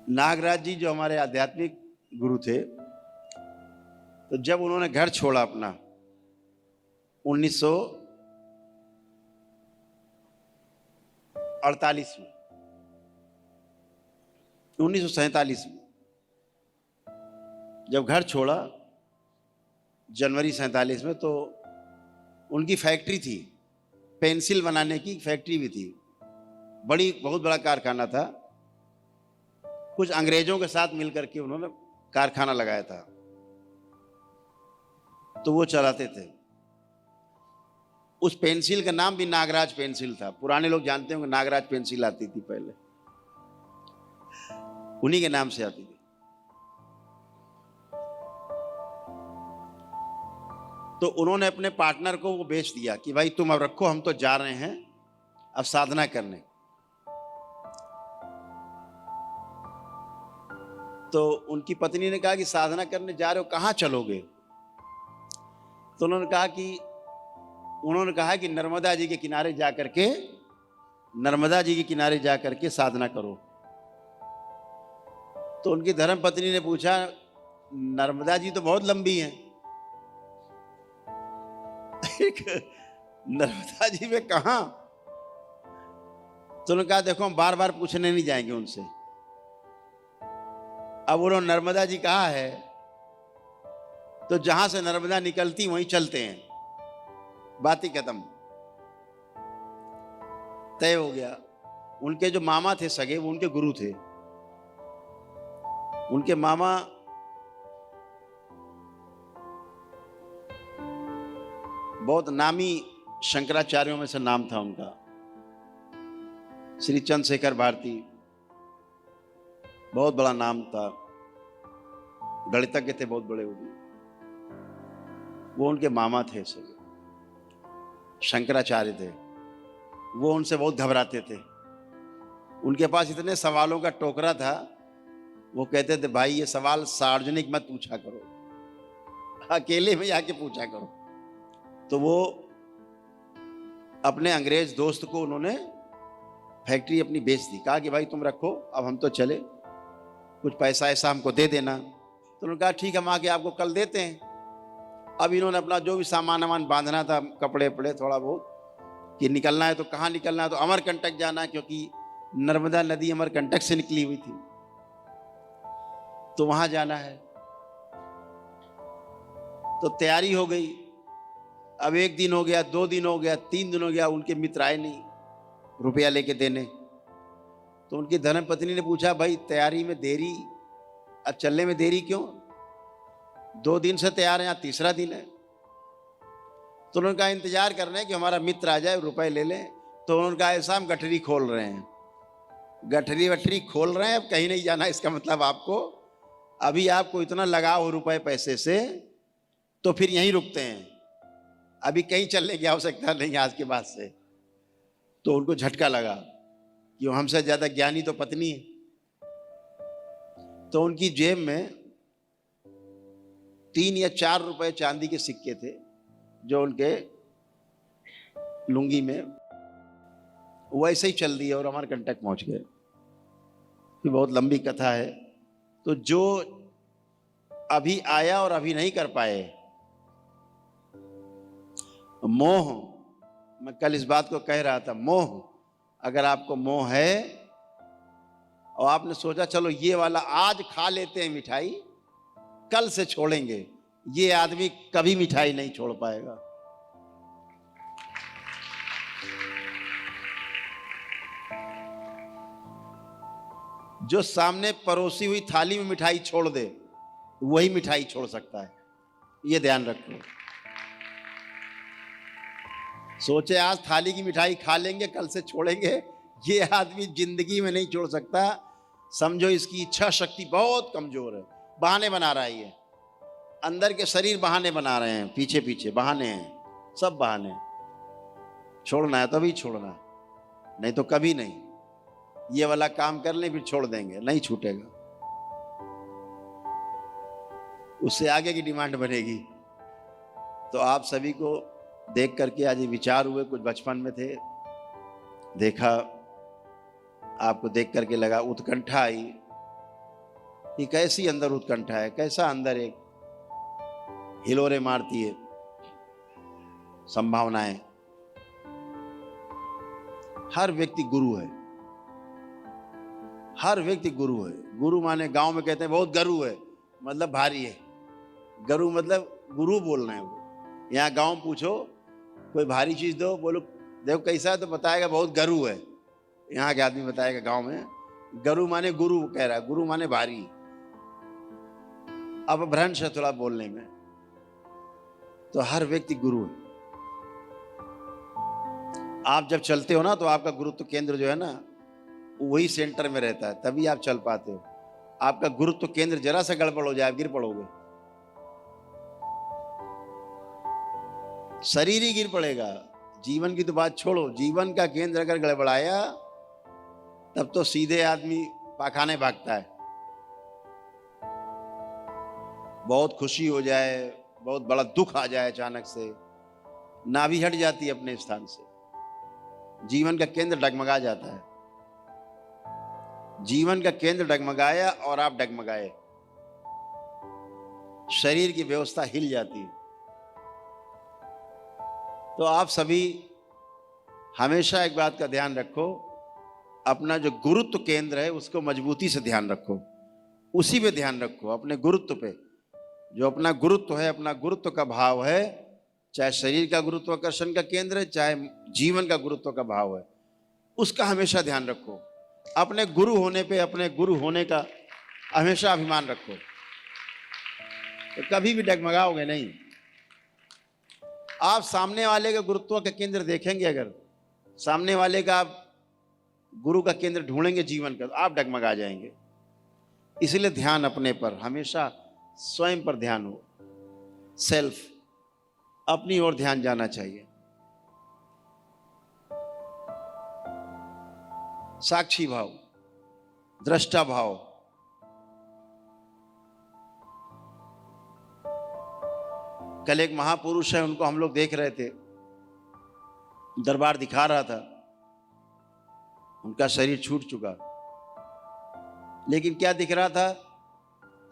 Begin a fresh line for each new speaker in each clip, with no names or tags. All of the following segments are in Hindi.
नागराज जी जो हमारे आध्यात्मिक गुरु थे, तो जब उन्होंने घर छोड़ा अपना 1948 में, 1947 में जब घर छोड़ा जनवरी 47 में, तो उनकी फैक्ट्री थी, पेंसिल बनाने की फैक्ट्री भी थी, बहुत बड़ा कारखाना था। कुछ अंग्रेजों के साथ मिलकर के उन्होंने कारखाना लगाया था, तो वो चलाते थे। उस पेंसिल का नाम भी नागराज पेंसिल था। पुराने लोग जानते होंगे नागराज पेंसिल आती थी पहले, उन्हीं के नाम से आती थी। तो उन्होंने अपने पार्टनर को वो बेच दिया कि भाई तुम अब रखो, हम तो जा रहे हैं अब साधना करने। तो उनकी पत्नी ने कहा कि साधना करने जा रहे हो, कहां चलोगे? तो उन्होंने कहा कि नर्मदा जी के किनारे जाकर के साधना करो। तो उनकी धर्मपत्नी ने पूछा, नर्मदा जी तो बहुत लंबी हैं, नर्मदा जी में कहां? तो उन्होंने कहा देखो हम बार बार पूछने नहीं जाएंगे उनसे। अब उन्होंने नर्मदा जी कहा है तो जहां से नर्मदा निकलती वहीं चलते हैं, बात ही खत्म, तय हो गया। उनके जो मामा थे सगे, वो उनके गुरु थे। उनके मामा बहुत नामी शंकराचार्यों में से नाम था उनका, श्री चंद्रशेखर भारती, बहुत बड़ा नाम था, गणितज्ञ थे बहुत बड़े। वो उनके मामा थे, शंकराचार्य थे। वो उनसे बहुत घबराते थे। उनके पास इतने सवालों का टोकरा था, वो कहते थे भाई ये सवाल सार्वजनिक मत पूछा करो, अकेले में जाके पूछा करो। तो वो अपने अंग्रेज दोस्त को उन्होंने फैक्ट्री अपनी बेच दी। कहा कि भाई तुम रखो, अब हम तो चले, कुछ पैसा ऐसा हमको दे देना। तो उन्होंने कहा ठीक है, हम आके आपको कल देते हैं। अब इन्होंने अपना जो भी सामान वामान बांधना था, कपड़े पड़े थोड़ा बहुत, कि निकलना है तो कहाँ निकलना है, तो अमरकंटक जाना है, क्योंकि नर्मदा नदी अमरकंटक से निकली हुई थी, तो वहां जाना है। तो तैयारी हो गई। अब 1 दिन हो गया, 2 दिन हो गया, 3 दिन हो गया, उनके मित्र आए नहीं रुपया लेके देने। तो उनकी धर्मपत्नी ने पूछा भाई तैयारी में देरी, अब चलने में देरी क्यों? 2 दिन से तैयार हैं, 3रा दिन है। तो उन्होंने कहा इंतजार कर रहे हैं कि हमारा मित्र आ जाए, रुपए ले लें। तो उन्होंने कहा ऐसा हम गठरी खोल रहे हैं, गठरी वठरी खोल रहे हैं, अब कहीं नहीं जाना। इसका मतलब आपको इतना लगाव हो रुपए पैसे से, तो फिर यहीं रुकते हैं, अभी कहीं चलने की आवश्यकता नहीं आज के बाद से। तो उनको झटका लगा कि हमसे ज्यादा ज्ञानी तो पत्नी है। तो उनकी जेब में 3 या 4 रुपए चांदी के सिक्के थे, जो उनके लुंगी में, वैसे ही चल दिए और अमरकंटक पहुंच गए। बहुत लंबी कथा है। तो जो अभी आया और अभी नहीं कर पाए, मोह, मैं कल इस बात को कह रहा था, मोह, अगर आपको मोह है और आपने सोचा चलो ये वाला आज खा लेते हैं मिठाई, कल से छोड़ेंगे, ये आदमी कभी मिठाई नहीं छोड़ पाएगा। जो सामने परोसी हुई थाली में मिठाई छोड़ दे, वही मिठाई छोड़ सकता है, ये ध्यान रखो। सोचे आज थाली की मिठाई खा लेंगे, कल से छोड़ेंगे, ये आदमी जिंदगी में नहीं छोड़ सकता। समझो इसकी इच्छा शक्ति बहुत कमजोर है, बहाने बना रहा है, ये अंदर के शरीर बहाने बना रहे हैं, पीछे पीछे बहाने हैं, सब बहाने। छोड़ना है तभी छोड़ना, नहीं तो कभी नहीं। ये वाला काम कर ले फिर छोड़ देंगे, नहीं छूटेगा, उससे आगे की डिमांड बनेगी। तो आप सभी को देख करके आज ये विचार हुए, कुछ बचपन में थे, देखा, आपको देख करके लगा, उत्कंठा आई कि कैसी अंदर उत्कंठा है, कैसा अंदर एक हिलोरे मारती है संभावनाएं। हर व्यक्ति गुरु है, हर व्यक्ति गुरु है। गुरु माने गांव में कहते हैं बहुत गरु है, मतलब भारी है। गरु मतलब गुरु बोलना है वो। यहाँ गांव पूछो कोई भारी चीज दो, बोलो देखो कैसा है, तो बताएगा बहुत गरु है। यहाँ के आदमी बताएगा गांव में गरु माने गुरु कह रहा है, गुरु माने भारी। अब भ्रंश है थोड़ा बोलने में। तो हर व्यक्ति गुरु है। आप जब चलते हो ना तो आपका गुरुत्व केंद्र जो है ना वही सेंटर में रहता है, तभी आप चल पाते हो। आपका गुरुत्व केंद्र जरा सा गड़बड़ हो जाए गिर पड़ोगे, शरीर ही गिर पड़ेगा। जीवन की तो बात छोड़ो, जीवन का केंद्र अगर गड़बड़ाया तब तो सीधे आदमी पाखाने भागता है। बहुत खुशी हो जाए, बहुत बड़ा दुख आ जाए, अचानक से नाभि हट जाती है अपने स्थान से, जीवन का केंद्र डगमगा जाता है। जीवन का केंद्र डगमगाया और आप डगमगाए, शरीर की व्यवस्था हिल जाती है। तो आप सभी हमेशा एक बात का ध्यान रखो, अपना जो गुरुत्व केंद्र है उसको मजबूती से ध्यान रखो, उसी पे ध्यान रखो, अपने गुरुत्व पे। जो अपना गुरुत्व है, अपना गुरुत्व का भाव है, चाहे शरीर का गुरुत्वाकर्षण का केंद्र है, चाहे जीवन का गुरुत्व का भाव है, उसका हमेशा ध्यान रखो। अपने गुरु होने पे, अपने गुरु होने का हमेशा अभिमान रखो, तो कभी भी डगमगाओगे नहीं। आप सामने वाले के गुरुत्व का केंद्र देखेंगे, अगर सामने वाले का आप गुरु का केंद्र ढूंढेंगे जीवन का, तो आप डगमगा जाएंगे। इसलिए ध्यान अपने पर, हमेशा स्वयं पर ध्यान हो, सेल्फ, अपनी ओर ध्यान जाना चाहिए। साक्षी भाव, दृष्टा भाव। कल एक महापुरुष है, उनको हम लोग देख रहे थे, दरबार दिखा रहा था, उनका शरीर छूट चुका, लेकिन क्या दिख रहा था,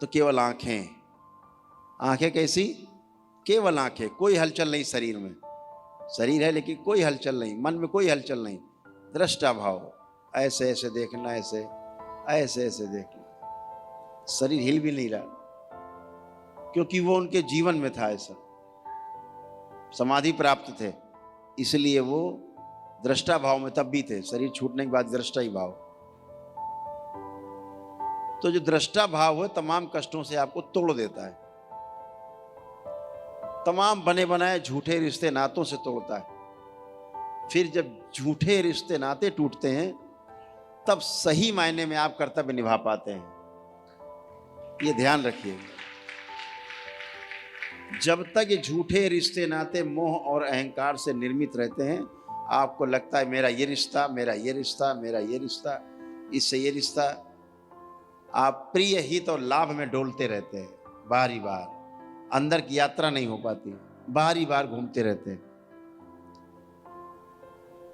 तो केवल आंखें। आंखें कैसी? केवल आंखें, कोई हलचल नहीं शरीर में। शरीर है लेकिन कोई हलचल नहीं, मन में कोई हलचल नहीं। दृष्टा भाव, ऐसे ऐसे देखना, ऐसे ऐसे ऐसे देखना, शरीर हिल भी नहीं रहा, क्योंकि वो उनके जीवन में था, ऐसा समाधि प्राप्त थे, इसलिए वो दृष्टा भाव में तब भी थे। शरीर छूटने के बाद दृष्टा ही भाव। तो जो दृष्टा भाव है तमाम कष्टों से आपको तोड़ देता है, तमाम बने बनाए झूठे रिश्ते नातों से तोड़ता है। फिर जब झूठे रिश्ते नाते टूटते हैं तब सही मायने में आप कर्तव्य निभा पाते हैं। ये ध्यान रखिए, जब तक ये झूठे रिश्ते नाते मोह और अहंकार से निर्मित रहते हैं, आपको लगता है मेरा ये रिश्ता, मेरा ये रिश्ता, मेरा ये रिश्ता, इससे ये रिश्ता, आप प्रिय हित और लाभ में डोलते रहते हैं। बाहरी बार अंदर की यात्रा नहीं हो पाती, बाहरी बार घूमते रहते हैं।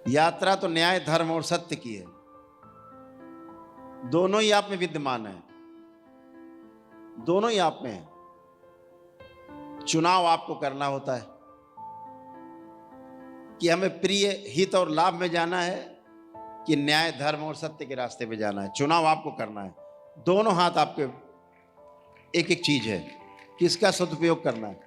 यात्रा तो न्याय, धर्म और सत्य की है, दोनों ही आप में विद्यमान है, दोनों ही आप में है। चुनाव आपको करना होता है कि हमें प्रिय हित और लाभ में जाना है कि न्याय, धर्म और सत्य के रास्ते पे जाना है। चुनाव आपको करना है। दोनों हाथ आपके, एक एक चीज है, किसका सदुपयोग करना है।